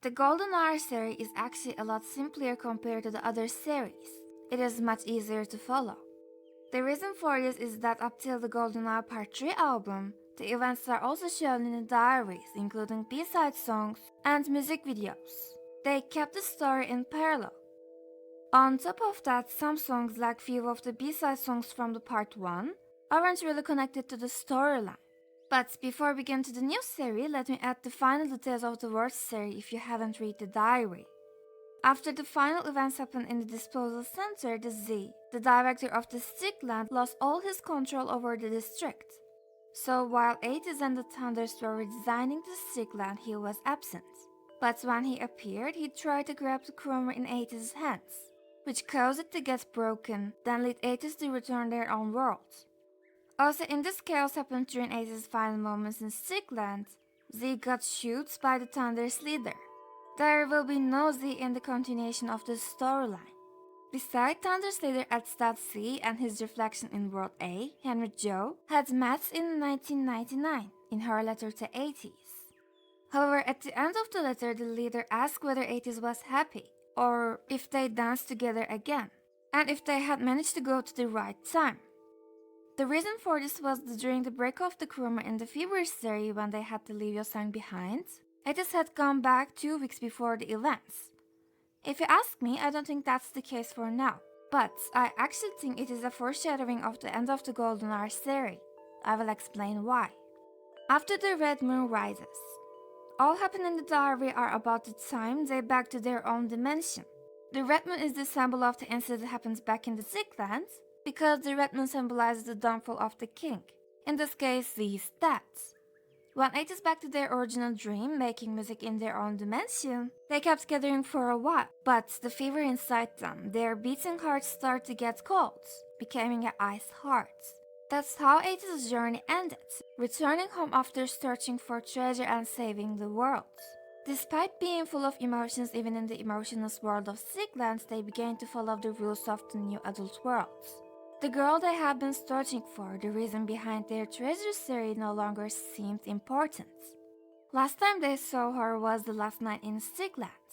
The Golden Hour series is actually a lot simpler compared to the other series. It is much easier to follow. The reason for this is that up till the Golden Hour Part 3 album, the events are also shown in the diaries, including B-side songs and music videos. They kept the story in parallel. On top of that, some songs, like few of the B-side songs from the Part 1, aren't really connected to the storyline. But before we get into the new series, let me add the final details of the World series if you haven't read the diary. After the final events happened in the disposal center, the Z, the director of the Stickland, lost all his control over the district. So while Ateez and the Thunders were redesigning the Stickland, he was absent. But when he appeared, he tried to grab the chromer in Ateez's hands, which caused it to get broken, then led Ateez to return their own world. Also, in this chaos happened during Ateez's final moments in Stickland, Z got shot by the Thunder's leader. There will be no Z in the continuation of the storyline. Besides, Thunder's leader at Z and his reflection in World A, Henry Jo, had met in 1999 in her letter to Ateez. However, at the end of the letter, the leader asked whether Ateez was happy, or if they danced together again, and if they had managed to go to the right time. The reason for this was that during the break of the chromer in the Fever series when they had to leave Yosang behind, Ateez had come back 2 weeks before the events. If you ask me, I don't think that's the case for now, but I actually think it is a foreshadowing of the end of the Golden Hour series. I will explain why. After the Red Moon rises, all happening in the diary are about the time they back to their own dimension. The Red Moon is the symbol of the incident that happens back in the Stickland, because the Red Moon symbolizes the downfall of the king, in this case Z's death. When Ateez back to their original dream, making music in their own dimension, they kept gathering for a while, but the fever inside them, their beating hearts start to get cold, becoming an ice heart. That's how Ateez's journey ended, returning home after searching for treasure and saving the world. Despite being full of emotions even in the emotionless world of Stickland, they began to follow the rules of the new adult world. The girl they had been searching for, the reason behind their treasure series, no longer seemed important. Last time they saw her was the last night in Stickland.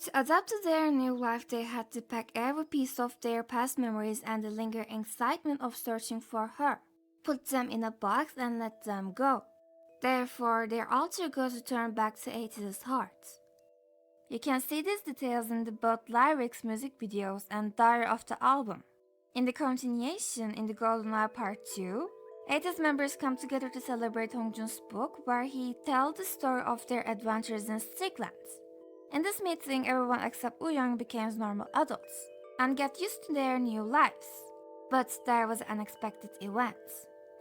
To adapt to their new life, they had to pack every piece of their past memories and the lingering excitement of searching for her, put them in a box and let them go. Therefore, their alter ego returned back to Ateez's heart. You can see these details in both lyrics, music videos, and diary of the album. In the continuation, in the Golden Hour Part 2, Ateez members come together to celebrate Hongjun's book, where he tells the story of their adventures in Stickland. In this meeting, everyone except Wooyoung becomes normal adults and get used to their new lives. But there was an unexpected event.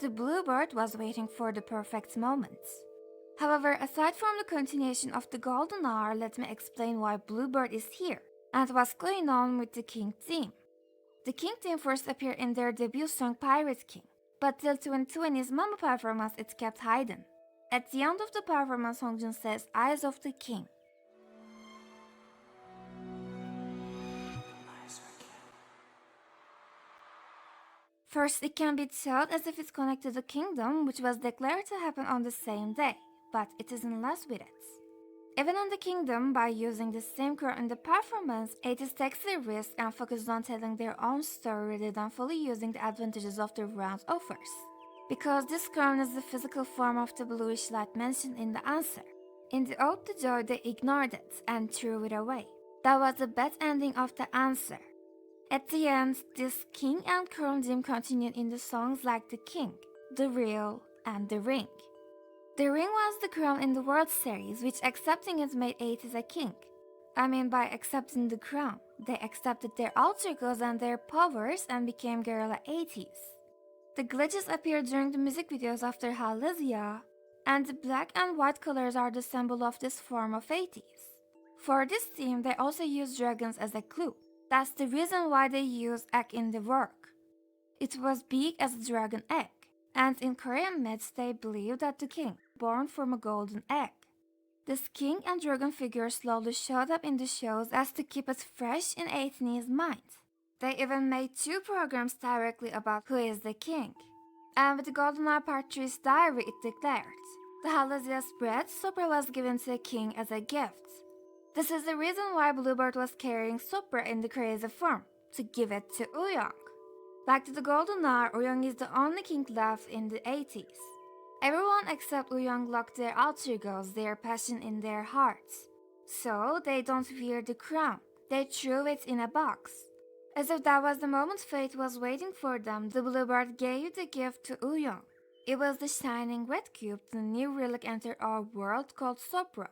The Bluebird was waiting for the perfect moment. However, aside from the continuation of the Golden Hour, let me explain why Bluebird is here and what's going on with the King theme. The King theme first appeared in their debut song Pirate King, but till 2020's Mama performance it kept hidden. At the end of the performance, Hongjun says Eyes of the King. First, it can be thought as if it's connected to the kingdom, which was declared to happen on the same day, but it isn't less with it. Even in the kingdom, by using the same crown in the performance, Ateez takes the risk and focuses on telling their own story rather than fully using the advantages of the round offers. Because this crown is the physical form of the bluish light mentioned in the answer. In the Ode to Joy, they ignored it and threw it away. That was the bad ending of the answer. At the end, this king and crown theme continued in the songs like The King, The Real, and The Ring. The ring was the crown in the World series, which accepting it made Ateez a king. I mean, by accepting the crown, they accepted their alter egos and their powers and became Guerrilla Ateez. The glitches appeared during the music videos after Halazia, and the black and white colors are the symbol of this form of Ateez. For this theme, they also used dragons as a clue. That's the reason why they used egg in the work. It was big as a dragon egg. And in Korean myths, they believe that the king, born from a golden egg. This king and dragon figure slowly showed up in the shows as to keep it fresh in Ateez's mind. They even made 2 programs directly about who is the king. And with the Golden Hour Part 3's diary, it declared, The Halazia's bread Sopro was given to a king as a gift. This is the reason why Bluebird was carrying Sopro in the crazy form, to give it to Uyong. Back to the Golden Hour, Uyong is the only king left in the Ateez. Everyone except Uyong locked their alter egos, their passion in their hearts. So they don't fear the crown, they threw it in a box. As if that was the moment fate was waiting for them, the Bluebird gave the gift to Uyong. It was the shining red cube, the new relic entered our world called Sopro.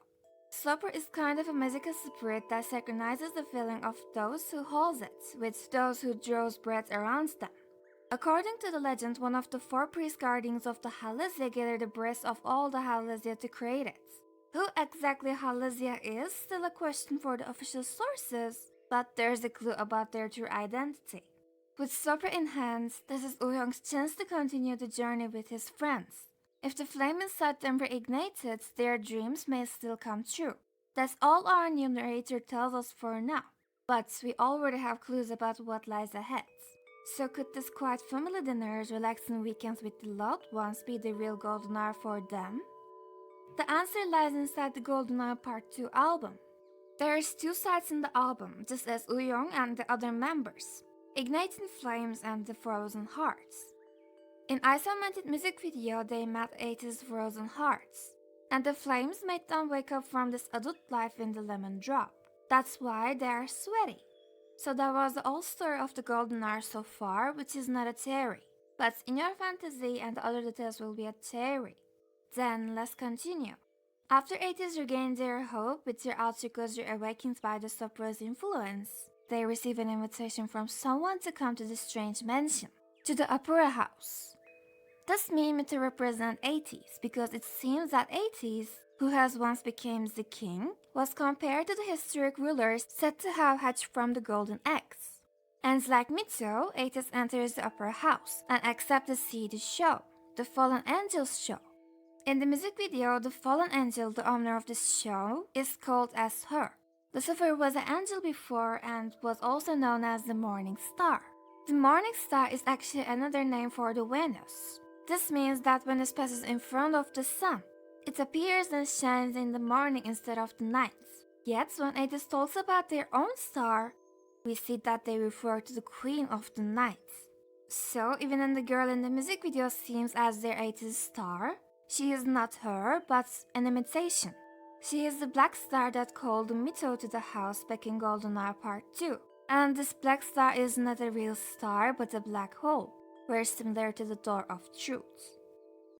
Sopro is kind of a magical spirit that synchronizes the feeling of those who holds it with those who draws breath around them. According to the legend, one of the 4 priest guardians of the Halazia gathered the breath of all the Halazia to create it. Who exactly Halazia is still a question for the official sources, but there's a clue about their true identity. With Sopro in hand, this is Uyong's chance to continue the journey with his friends. If the flame inside them were ignited, their dreams may still come true. That's all our new narrator tells us for now, but we already have clues about what lies ahead. So could this quiet family dinners, relaxing weekends with the loved ones be the real Golden Hour for them? The answer lies inside the Golden Hour Part 2 album. There's 2 sides in the album, just as Uyong and the other members, Igniting Flames and the Frozen Hearts. In isolated music video, they met Ateez Frozen Hearts, and the flames made them wake up from this adult life in the lemon drop. That's why they are sweaty. So that was the whole story of the Golden Hour so far, which is not a theory. But in your fantasy and the other details will be a theory. Then let's continue. After Ateez regained their hope with their alter egos awakened by the Sopro's influence, they receive an invitation from someone to come to the strange mansion, to the Opera House. This meant to represent Ateez because it seems that Ateez, who has once become the king, was compared to the historic rulers said to have hatched from the golden eggs. And like Mitto, Ateez enters the Opera House and accepts to see the show, the Fallen Angels show. In the music video, the Fallen Angel, the owner of the show, is called as her. Lucifer was an angel before and was also known as the Morning Star. The Morning Star is actually another name for the Venus. This means that Venus passes in front of the sun. It appears and shines in the morning instead of the night. Yet when Ateez talks about their own star, we see that they refer to the Queen of the Night. So even when the girl in the music video seems as their Ateez star, she is not her, but an imitation. She is the black star that called Mitto to the house back in Golden Hour Part 2. And this black star is not a real star, but a black hole, very similar to the Door of Truth.